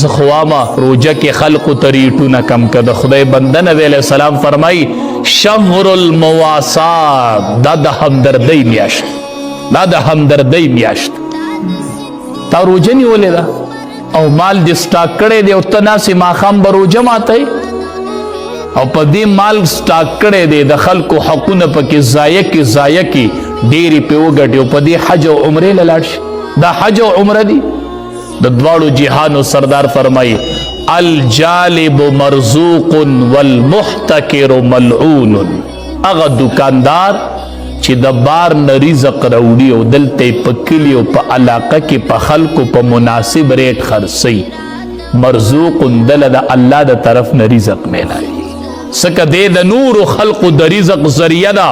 زخواما روجه کې خلق طریقونه کم کده. خدای بنده نبی علیہ السلام فرمای شهر المواسات، دا د همدردۍ میاشت، دا د همدردۍ میاشت. تا روجه نیولې ده او مال دې سټاک کړی دی او ته ناسې ماښام به روجه ماتئ او په دې مال سټاک کړی دی، د خلکو حقونه پکې ضایع کې ډېرې پې وګټې او په دې حج او عمرې له لاړ شي. دا حج او عمره دي. د دواړو جهانو سردار فرمایي الجالب مرزوق والمحتکر ملعون. هغه دکاندار چې د بار نه رزق راوړي او دلته یې په کلي او په علاقه کې په خلکو په مناسب ریټ خرڅوي، مرزوق دله د الله د طرف نه رزق میلاوي. ځکه دی د نورو خلقو د رزق ذریعه ده.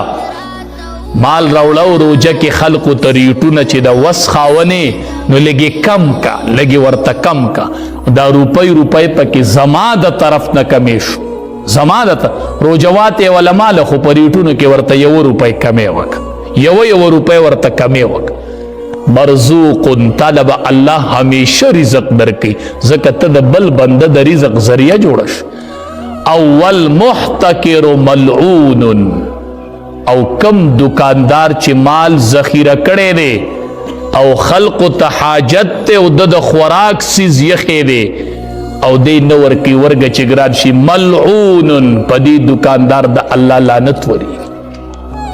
مال راوړه روجه کې خلقو ته ریټونه چې د وس خاونې نو لږې کم کا، لږې ورته کم کا. دا روپۍ پکې زما د طرف نه کمې شو، زما د روجوات یې وله ماله خو په ریټونو کې ورته 1 روپۍ کمې وکړه، 1 روپۍ ورته کمې وکړه. مرزوق تعالی به الله همیشه رزق درکوي، ځکه ته د بل بنده د رزق ذریعه جوړه شو. اول محتکر ملعون، او کم دکاندار چې مال ذخیره کړی دی او خلقو ته حاجت ته او د خوراک سیز یخې دی او دی نه ورکوي ورګه چې ګران شي، ملعون په دې دکاندار د الله لعنت وري.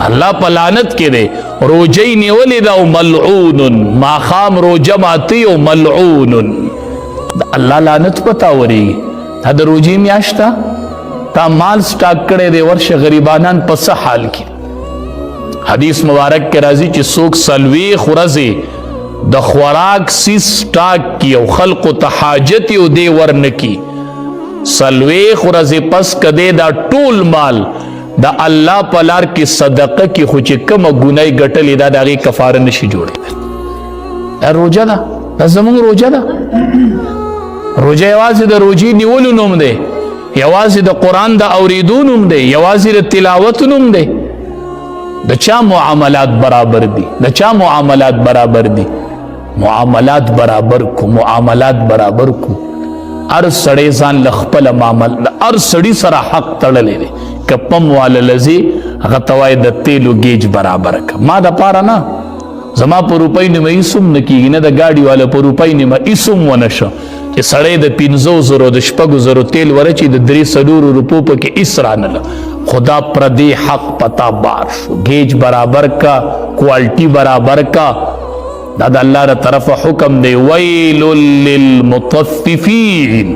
الله په لعنت کې دی. روجه یې نیولې ده او ملعون، ماښام روجه ماتي او ملعون، د الله لعنت پتا وري. دا د روجې میاشت ده، تا مال سټاک کړی دی، ورشه غریبانان په څه حال کې. حدیث مبارک کې راځي چې څوک 40 ورځې د خوراک سیز سټاک کی او خلقو ته حاجت او دی ورنکي، 40 ورځې پس کده دا ټول مال د الله په لار کې صدقه کې خو چې کومه ګناه ګټلې دا د هغې کفاره نشي جوړېدلی. دا روجه ده، دا زموږ روجه ده. روجه یوازې د روجې نیولو نوم دی، یوازې د قرآن د اورېدو نوم دی، یوازې د تلاوت نوم دی. د چا معاملات برابر دي؟ د چا معاملات برابر دي؟ معاملات برابر کو، معاملات برابر کو. هر سړی ځان له خپله هر سړي سره حق تړلی دی. که پم واله لځي هغه ته وایي د تیلو ګیج برابر که. ما دپاره نه، زما په روپۍ نیمه ایسوم نه کېږي، نه د ګاډي والا په روپۍ نیمه ایسوم ونه شه چې سړی د 500 د 6 تیل ورچي د 300 روپو پکې ایس رانله. خدا پردی حق پتا بار شو، گیج برابر کا، کوالٹی برابر کا. دا د الله تر طرف حکم دی. ویل للمطففین،